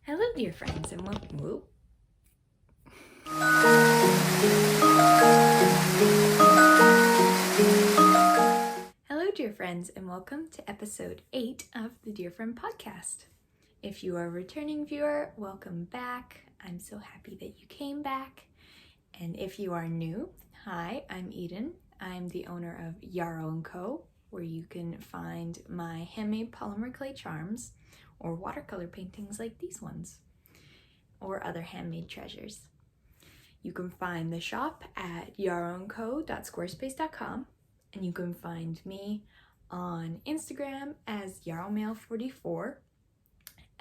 Hello, dear friends, and welcome. Hello, dear friends, and welcome to episode 8 of the Dear Friend podcast. If you are a returning viewer, welcome back. I'm so happy that you came back. And if you are new, hi, I'm Eden. I'm the owner of Yarrow & Co., where you can find my handmade polymer clay charms or watercolor paintings like these ones, or other handmade treasures. You can find the shop at yarrowandco.squarespace.com, and you can find me on Instagram as yarrowmail44,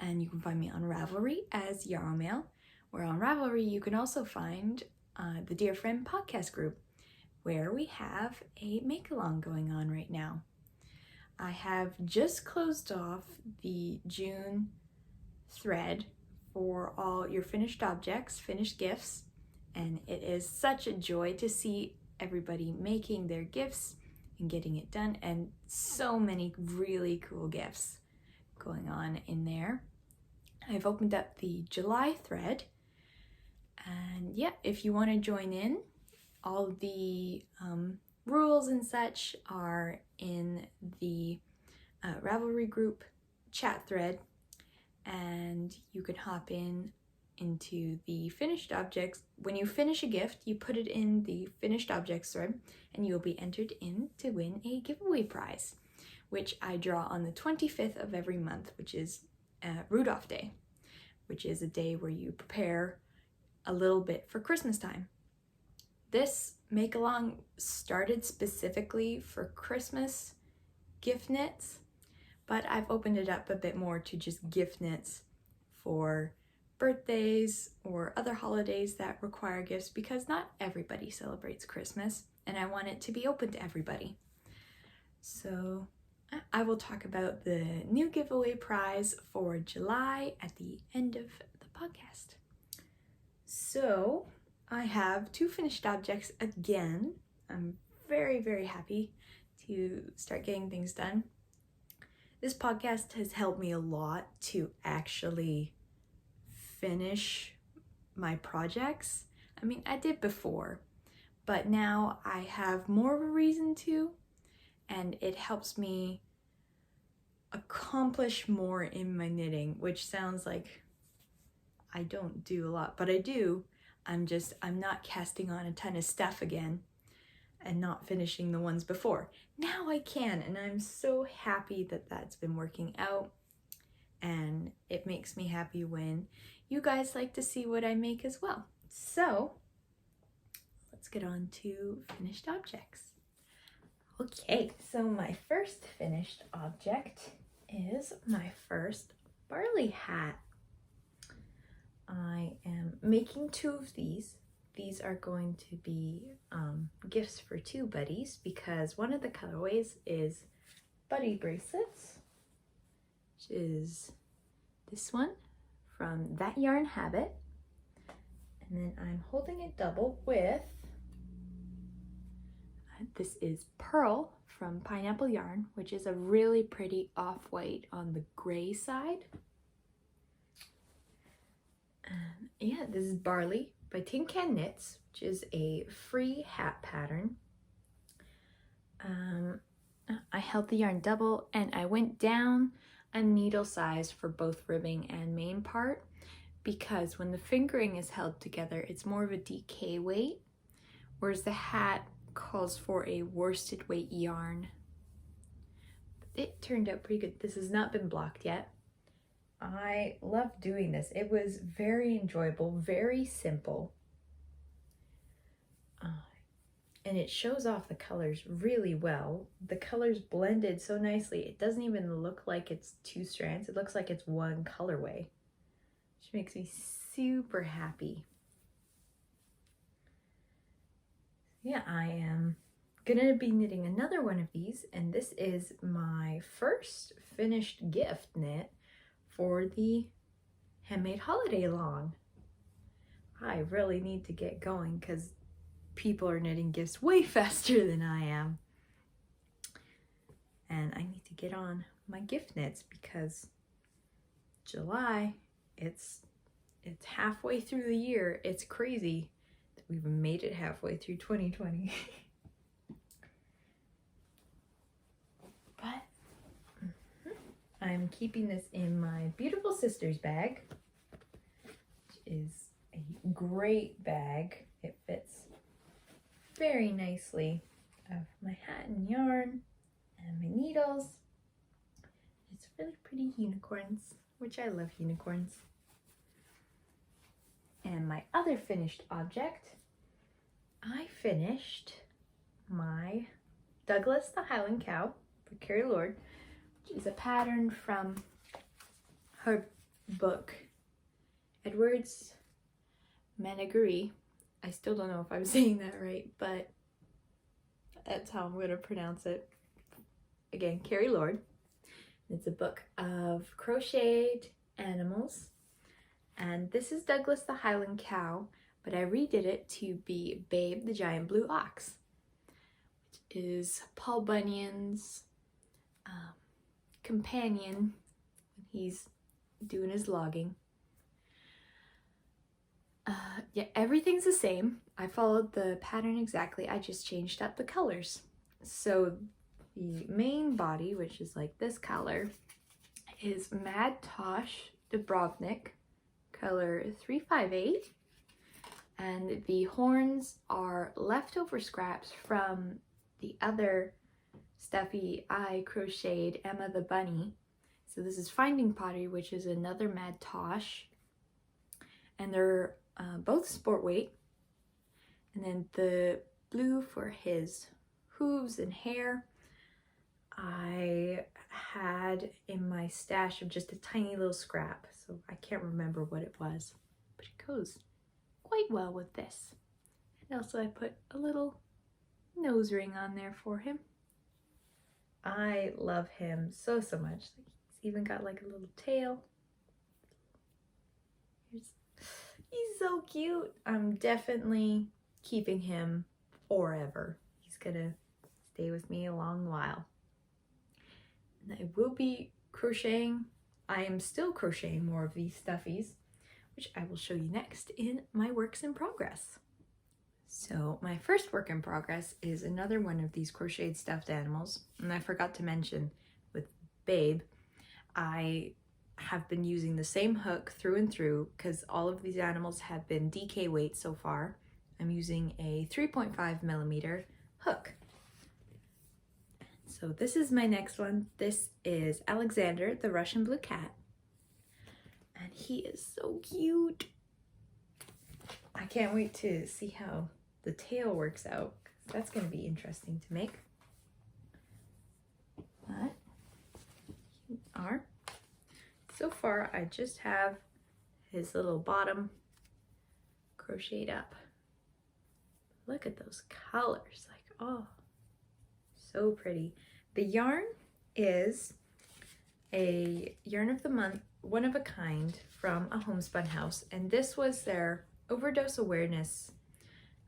and you can find me on Ravelry as yarrowmail, where on Ravelry you can also find the Dear Friend podcast group, where we have a make-along going on right now. I have just closed off the June thread for all your finished objects, finished gifts, and it is such a joy to see everybody making their gifts and getting it done, and so many really cool gifts going on in there. I've opened up the July thread, and yeah, if you want to join in, all the rules and such are in the Ravelry group chat thread, and you can hop into the finished objects. When you finish a gift, you put it in the finished objects thread, and you'll be entered in to win a giveaway prize, which I draw on the 25th of every month, which is Rudolph Day, which is a day where you prepare a little bit for Christmas time. This make-along started specifically for Christmas gift knits, but I've opened it up a bit more to just gift knits for birthdays or other holidays that require gifts, because not everybody celebrates Christmas, and I want it to be open to everybody. So I will talk about the new giveaway prize for July at the end of the podcast. So I have 2 finished objects again. I'm very, very happy to start getting things done. This podcast has helped me a lot to actually finish my projects. I mean, I did before, but now I have more of a reason to, and it helps me accomplish more in my knitting, which sounds like I don't do a lot, but I do. I'm not casting on a ton of stuff again and not finishing the ones before. Now I can, and I'm so happy that that's been working out, and it makes me happy when you guys like to see what I make as well. So let's get on to finished objects. Okay, so my first finished object is my first Barley Hat. I am making 2 of these. These are going to be gifts for 2 buddies, because one of the colorways is buddy bracelets, which is this one from That Yarn Habit. And then I'm holding it double with, this is Pearl from Pineapple Yarn, which is a really pretty off-white on the gray side. Yeah, this is Barley by Tin Can Knits, which is a free hat pattern. I held the yarn double, and I went down a needle size for both ribbing and main part, because when the fingering is held together, it's more of a DK weight, whereas the hat calls for a worsted weight yarn. It turned out pretty good. This has not been blocked yet. I love doing this. It was very enjoyable, very simple. And it shows off the colors really well. The colors blended so nicely. It doesn't even look like it's 2 strands. It looks like it's one colorway, which makes me super happy. Yeah, I am gonna be knitting another one of these, and this is my first finished gift knit for the handmade holiday long. I really need to get going, because people are knitting gifts way faster than I am, and I need to get on my gift knits, because July it's halfway through the year. It's crazy that we've made it halfway through 2020. But I'm keeping this in my beautiful sister's bag, which is a great bag. It fits very nicely of my hat and yarn and my needles. It's really pretty unicorns, which I love unicorns. And my other finished object, I finished my Douglas the Highland Cow for Carrie Lord, which is a pattern from her book, Edward's Menagerie. I still don't know if I'm saying that right, but that's how I'm going to pronounce it. Again, Carrie Lord. It's a book of crocheted animals. And this is Douglas the Highland Cow, but I redid it to be Babe the Giant Blue Ox, which is Paul Bunyan's companion when he's doing his logging. Yeah, everything's the same. I followed the pattern exactly. I just changed up the colors. So the main body, which is like this color, is Mad Tosh Dubrovnik, color 358. And the horns are leftover scraps from the other stuffy I crocheted Emma the Bunny. So this is Finding Pottery, which is another Mad Tosh. And they're both sport weight. And then the blue for his hooves and hair, I had in my stash of just a tiny little scrap, so I can't remember what it was, but it goes quite well with this. And also I put a little nose ring on there for him. I love him so much. He's even got like a little tail. He's so cute. I'm definitely keeping him forever. He's gonna stay with me a long while. And I will be crocheting. I am still crocheting more of these stuffies, which I will show you next in my works in progress. So my first work in progress is another one of these crocheted stuffed animals. And I forgot to mention with Babe, I have been using the same hook through and through because all of these animals have been DK weight so far. I'm using a 3.5 millimeter hook. So this is my next one. This is Alexandre, the Russian blue cat. And he is so cute. I can't wait to see how the tail works out. That's going to be interesting to make. But here we are. So far, I just have his little bottom crocheted up. Look at those colors, like, oh, so pretty. The yarn is a yarn of the month, one of a kind from a homespun house, and this was their overdose awareness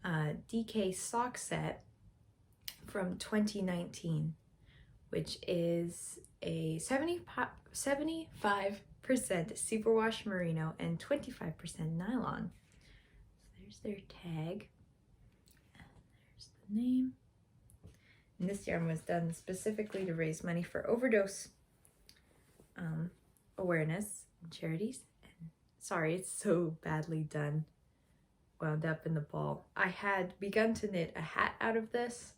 DK sock set from 2019, which is a 75% superwash merino and 25% nylon. So there's their tag. There's the name. And this yarn was done specifically to raise money for overdose awareness and charities. And sorry, it's so badly done. Wound up in the ball. I had begun to knit a hat out of this,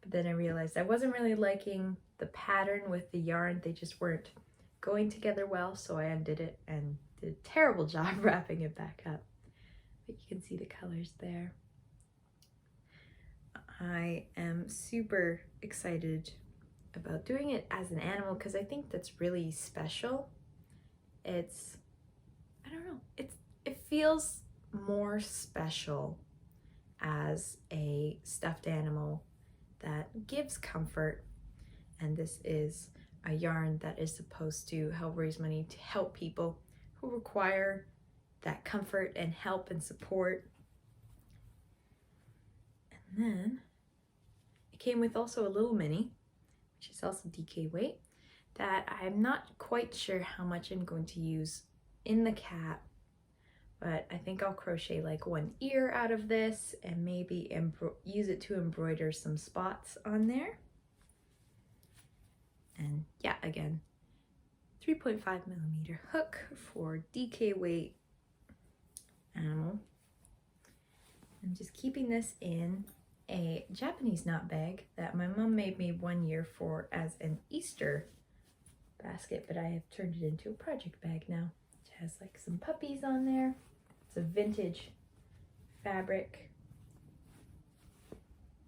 but then I realized I wasn't really liking the pattern with the yarn. They just weren't going together well, so I undid it and did a terrible job wrapping it back up. But you can see the colors there. I am super excited about doing it as an animal because I think that's really special. It's, I don't know, it feels more special as a stuffed animal that gives comfort, and this is a yarn that is supposed to help raise money to help people who require that comfort and help and support. And then it came with also a little mini, which is also DK weight, that I'm not quite sure how much I'm going to use in the cap, but I think I'll crochet like one ear out of this and maybe use it to embroider some spots on there. And yeah, again, 3.5mm hook for DK weight animal. I'm just keeping this in a Japanese knot bag that my mom made me one year for as an Easter basket, but I have turned it into a project bag now. It has like some puppies on there. It's a vintage fabric.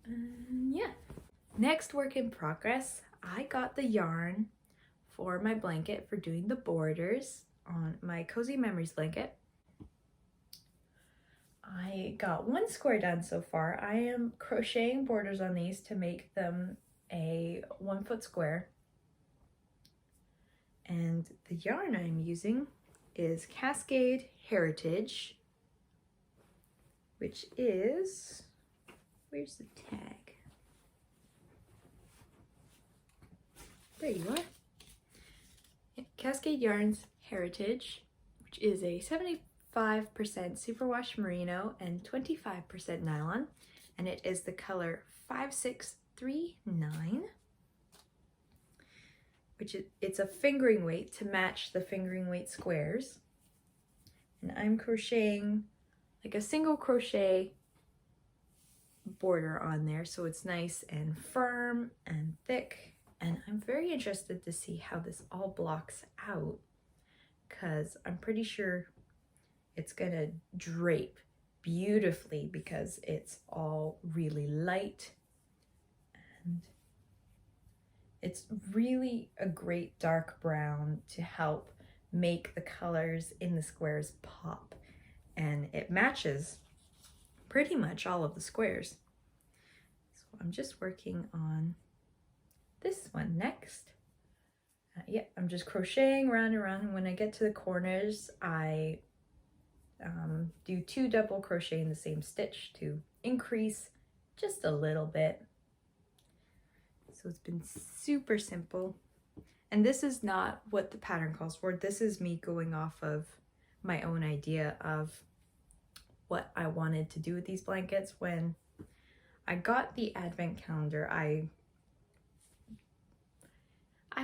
Yeah. Next work in progress, I got the yarn for my blanket for doing the borders on my Cozy Memories blanket. I got one square done so far. I am crocheting borders on these to make them a 1 foot square. And the yarn I'm using is Cascade Heritage, which is, where's the tag? There you are. Cascade Yarns Heritage, which is a 75% superwash merino and 25% nylon, and it is the color 5639, which it's a fingering weight to match the fingering weight squares. And I'm crocheting like a single crochet border on there, so it's nice and firm and thick. And I'm very interested to see how this all blocks out, because I'm pretty sure it's gonna drape beautifully because it's all really light, and it's really a great dark brown to help make the colors in the squares pop, and it matches pretty much all of the squares. So I'm just working on this one next. Yeah, I'm just crocheting round and round, and when I get to the corners, I do 2 double crochet in the same stitch to increase just a little bit. So it's been super simple, and this is not what the pattern calls for. This is me going off of my own idea of what I wanted to do with these blankets. When I got the advent calendar, I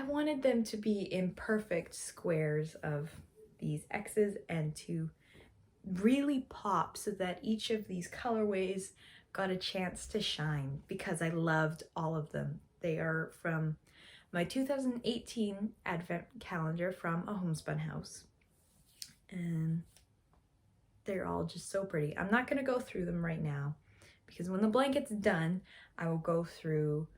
wanted them to be in perfect squares of these X's and to really pop so that each of these colorways got a chance to shine, because I loved all of them. They are from my 2018 advent calendar from a homespun house, and they're all just so pretty. I'm not going to go through them right now, because when the blanket's done, I will go through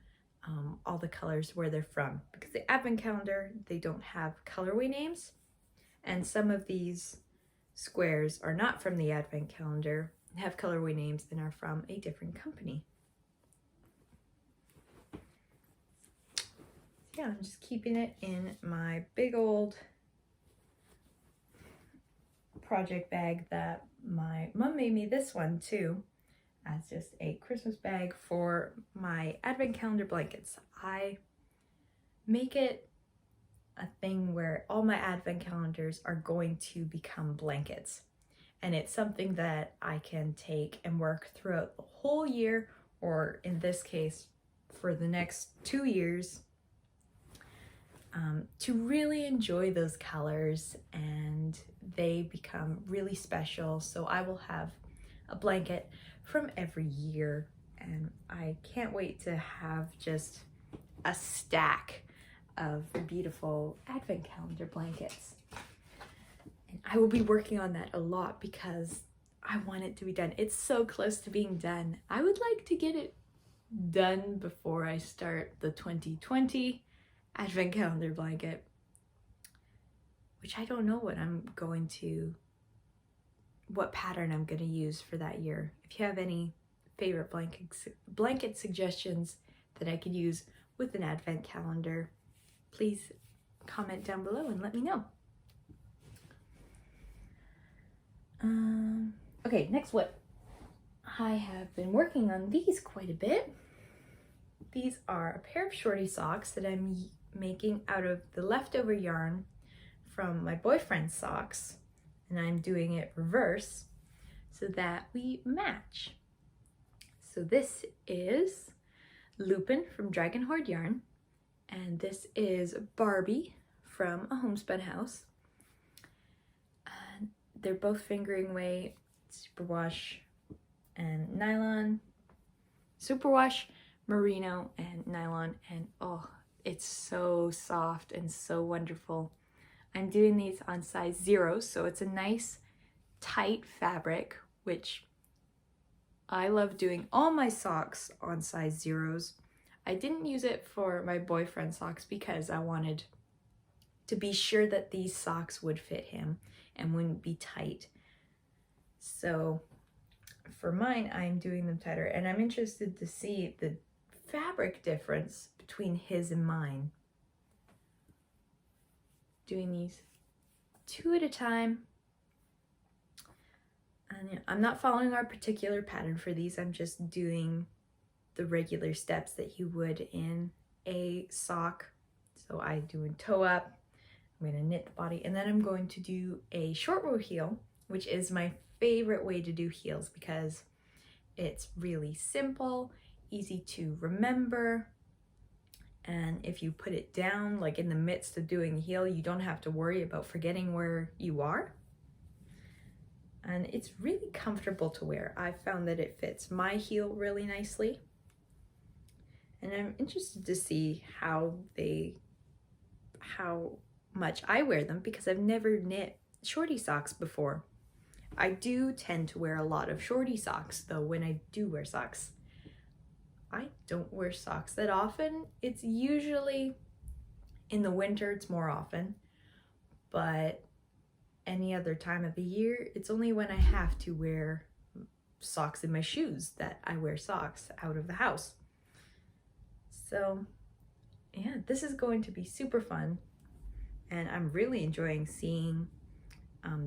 all the colors where they're from, because the advent calendar, they don't have colorway names, and some of these squares are not from the advent calendar, have colorway names, and are from a different company. Yeah, I'm just keeping it in my big old project bag that my mom made me this one too, as just a Christmas bag for my advent calendar blankets. I make it a thing where all my advent calendars are going to become blankets, and it's something that I can take and work throughout the whole year, or in this case for the next 2 years, to really enjoy those colors, and they become really special. So I will have a blanket from every year, and I can't wait to have just a stack of beautiful advent calendar blankets. And I will be working on that a lot because I want it to be done. It's so close to being done. I would like to get it done before I start the 2020 advent calendar blanket, which I don't know what pattern I'm going to use for that year. If you have any favorite blanket suggestions that I could use with an advent calendar, please comment down below and let me know. Okay, next whip. I have been working on these quite a bit. These are a pair of shorty socks that I'm making out of the leftover yarn from my boyfriend's socks. and I'm doing it reverse so that we match. So this is Lupin from Dragon Horde Yarn, and this is Barbie from A Homespun House. And they're both fingering weight, superwash and nylon, superwash, merino, and nylon, and oh, it's so soft and so wonderful. I'm doing these on size 0, so it's a nice tight fabric, which I love doing all my socks on size 0s. I didn't use it for my boyfriend's socks because I wanted to be sure that these socks would fit him and wouldn't be tight. So for mine, I'm doing them tighter, and I'm interested to see the fabric difference between his and mine. Doing these 2 at a time. And yeah, I'm not following our particular pattern for these. I'm just doing the regular steps that you would in a sock. So I do a toe up, I'm going to knit the body, and then I'm going to do a short row heel, which is my favorite way to do heels because it's really simple, easy to remember, and if you put it down like in the midst of doing the heel, you don't have to worry about forgetting where you are. And it's really comfortable to wear. I found that it fits my heel really nicely. And I'm interested to see how much I wear them because I've never knit shorty socks before. I do tend to wear a lot of shorty socks though when I do wear socks. I don't wear socks that often. It's usually in the winter, it's more often, but any other time of the year, it's only when I have to wear socks in my shoes that I wear socks out of the house. So yeah, this is going to be super fun, and I'm really enjoying seeing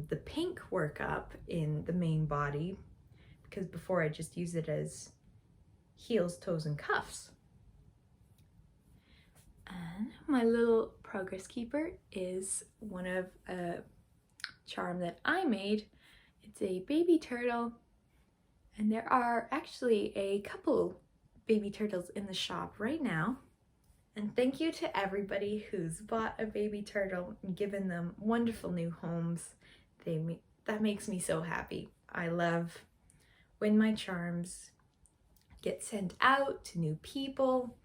the pink work up in the main body, because before I just use it as heels, toes, and cuffs. And my little progress keeper is one of a charm that I made. It's a baby turtle, and there are actually a couple baby turtles in the shop right now. And thank you to everybody who's bought a baby turtle and given them wonderful new homes. That makes me so happy. I love when my charms get sent out to new people,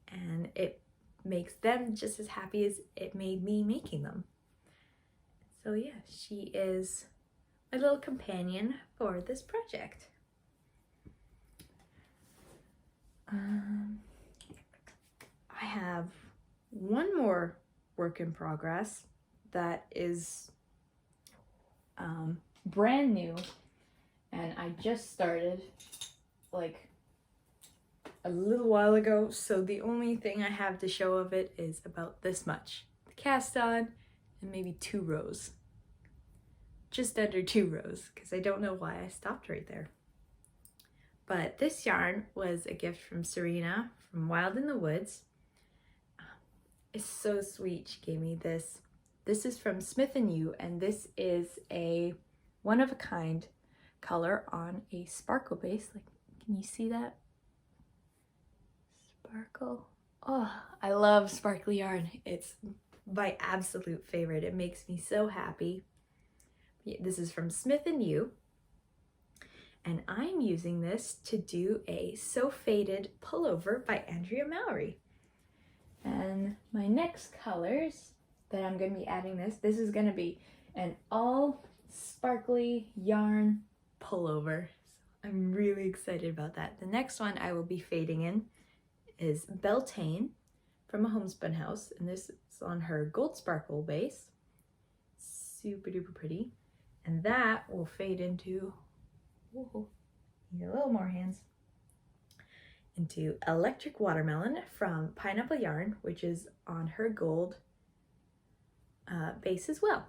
and it makes them just as happy as it made me making them. So yeah, she is my little companion for this project. I have one more work in progress that is brand new, and I just started like a little while ago, so the only thing I have to show of it is about this much. The cast on and maybe 2 rows. Just under 2 rows, because I don't know why I stopped right there. But this yarn was a gift from Serena from Wild in the Woods. It's so sweet. She gave me this. This is from Smith & You, and this is a one-of-a-kind color on a sparkle base. Like, can you see that? Sparkle. Oh, I love sparkly yarn. It's my absolute favorite. It makes me so happy. This is from Smith & You, and I'm using this to do a So Faded Pullover by Andrea Mowry. And my next colors that I'm going to be adding this is going to be an all sparkly yarn pullover. So I'm really excited about that. The next one I will be fading in is Beltane from A Homespun House, and this is on her gold sparkle base. Super duper pretty. And that will fade into, whoa, need a little more hands, into Electric Watermelon from Pineapple Yarn, which is on her gold base as well.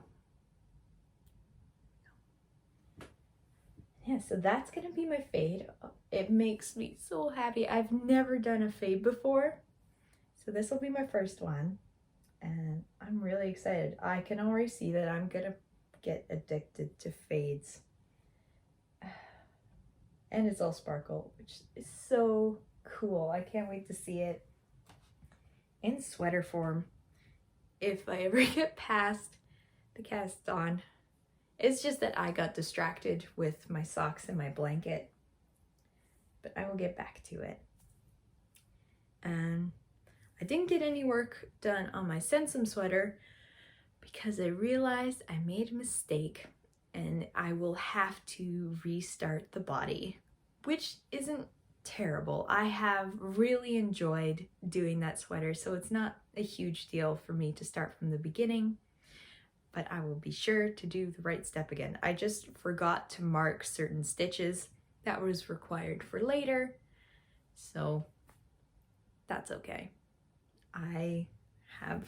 Yeah, so that's gonna be my fade. It makes me so happy. I've never done a fade before, so this will be my first one, and I'm really excited. I can already see that I'm gonna get addicted to fades. And it's all sparkle, which is so cool. I can't wait to see it in sweater form if I ever get past the cast on. It's just that I got distracted with my socks and my blanket, but I will get back to it. And I didn't get any work done on my Sensum sweater because I realized I made a mistake and I will have to restart the body, which isn't terrible. I have really enjoyed doing that sweater, so it's not a huge deal for me to start from the beginning, but I will be sure to do the right step again. I just forgot to mark certain stitches that was required for later, so that's okay. I have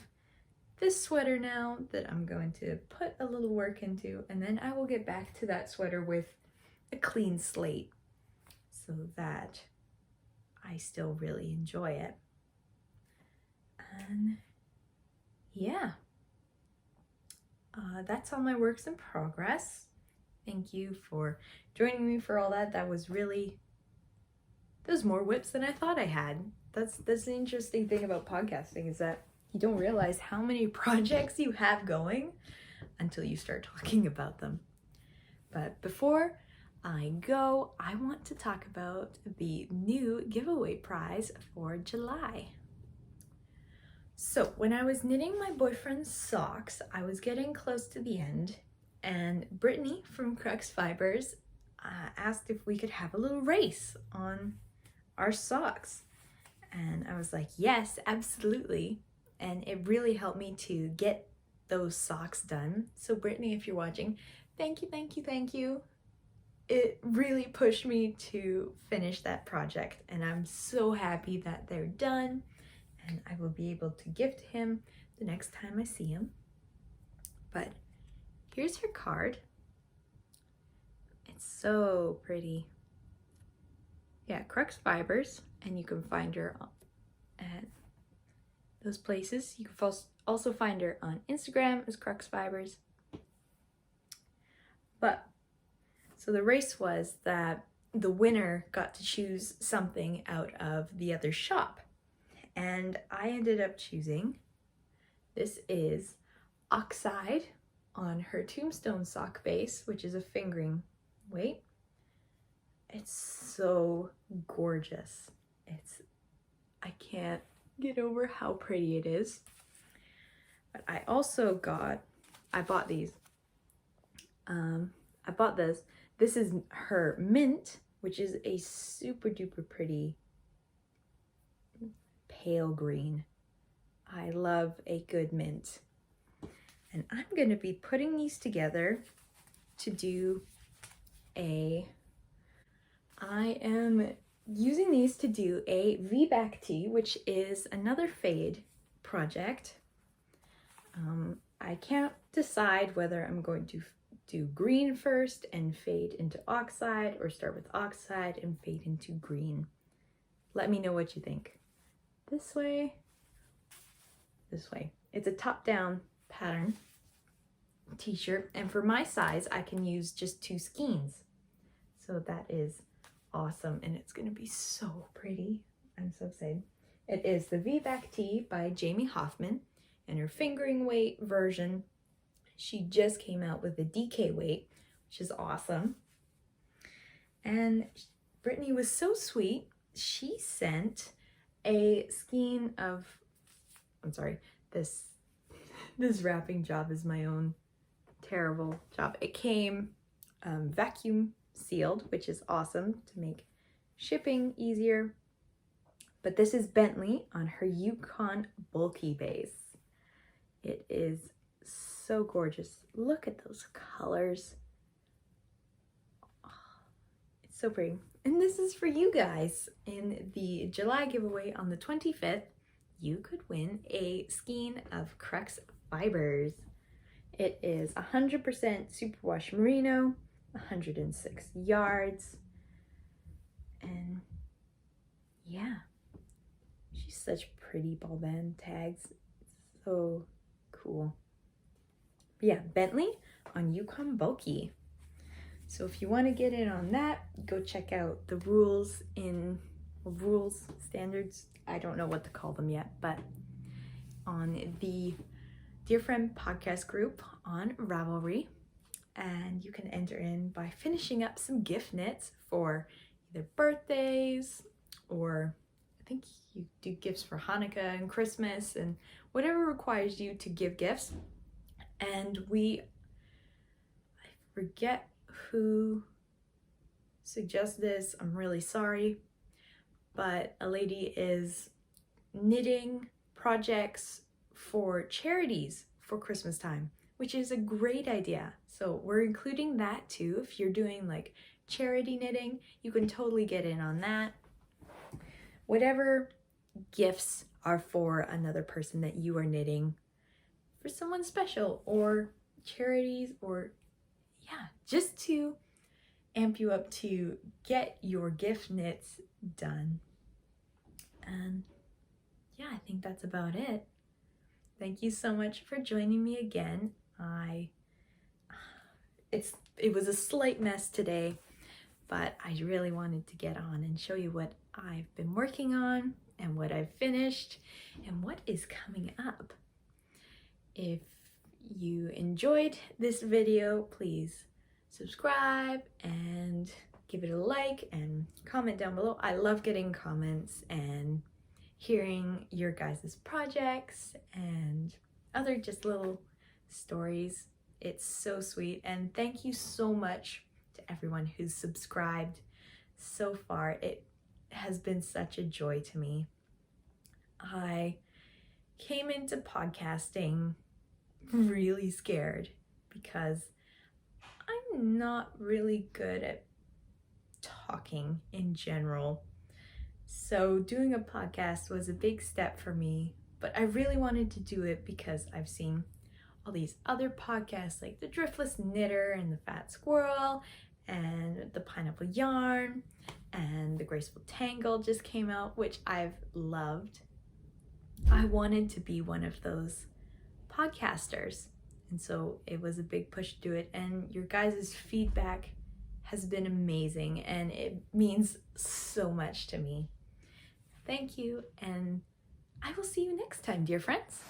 this sweater now that I'm going to put a little work into, and then I will get back to that sweater with a clean slate so that I still really enjoy it. And yeah, that's all my works in progress. Thank you for joining me for all that. There's more whips than I thought I had. That's the interesting thing about podcasting, is that you don't realize how many projects you have going until you start talking about them. But before I go, I want to talk about the new giveaway prize for July. So when I was knitting my boyfriend's socks, I was getting close to the end, and Brittany from Crux Fibres asked if we could have a little race on our socks. And I was like, yes, absolutely. And it really helped me to get those socks done. So Brittany, if you're watching, thank you, thank you, thank you. It really pushed me to finish that project, and I'm so happy that they're done, and I will be able to gift him the next time I see him. But here's her card. It's so pretty. Yeah, Crux Fibres, and you can find her at those places. You can also find her on Instagram as Crux Fibres. But so the race was that the winner got to choose something out of the other shop, and I ended up choosing, this is Oxide on her Tombstone sock base, which is a fingering weight. It's so gorgeous. I can't get over how pretty it is. But I bought these. I bought this. This is her mint, which is a super duper pretty pale green. I love a good mint. And I'm going to be putting these together to do I am using these to do a V-back tee, which is another fade project. I can't decide whether I'm going to do green first and fade into Oxide, or start with Oxide and fade into green. Let me know what you think. This way, this way. It's a top-down pattern t-shirt, and for my size I can use just 2 skeins, so that is awesome, and it's gonna be so pretty. I'm so excited. It is the V-back tee by Jamie Hoffman, and her fingering weight version, she just came out with a DK weight, which is awesome. And Brittany was so sweet, she sent a skein of, I'm sorry, this wrapping job is my own terrible job. It came vacuum sealed, which is awesome to make shipping easier. But this is Bentley on her Yukon bulky base. It is so gorgeous. Look at those colors. Oh, it's so pretty. And this is for you guys. In the July giveaway on the 25th, you could win a skein of Crux Fibres. It is 100% superwash merino, 106 yards, and yeah, she's such pretty ball band tags. It's so cool. Bentley on Yukon Bulky. So if you want to get in on that, go check out the rules, standards, I don't know what to call them yet, but on the Dear Friend podcast group on Ravelry. And you can enter in by finishing up some gift knits for either birthdays, or I think you do gifts for Hanukkah and Christmas and whatever requires you to give gifts. And I forget who suggested this, I'm really sorry, but a lady is knitting projects for charities for Christmas time, which is a great idea. So we're including that too. If you're doing like charity knitting, you can totally get in on that. Whatever gifts are for another person that you are knitting for someone special, or charities, or just to amp you up to get your gift knits done. And I think that's about it. Thank you so much for joining me again. It was a slight mess today, but I really wanted to get on and show you what I've been working on and what I've finished and what is coming up. If you enjoyed this video, please subscribe and give it a like and comment down below. I love getting comments and hearing your guys' projects and other just little stories. It's so sweet, and thank you so much to everyone who's subscribed so far. It has been such a joy to me. I came into podcasting really scared because I'm not really good at talking in general. So doing a podcast was a big step for me, but I really wanted to do it because I've seen all these other podcasts like the Driftless Knitter and the Fat Squirrel and the Pineapple Yarn, and the Graceful Tangle just came out, which I've loved. I wanted to be one of those podcasters, and so it was a big push to do it, and your guys' feedback has been amazing and it means so much to me. Thank you, and I will see you next time, dear friends.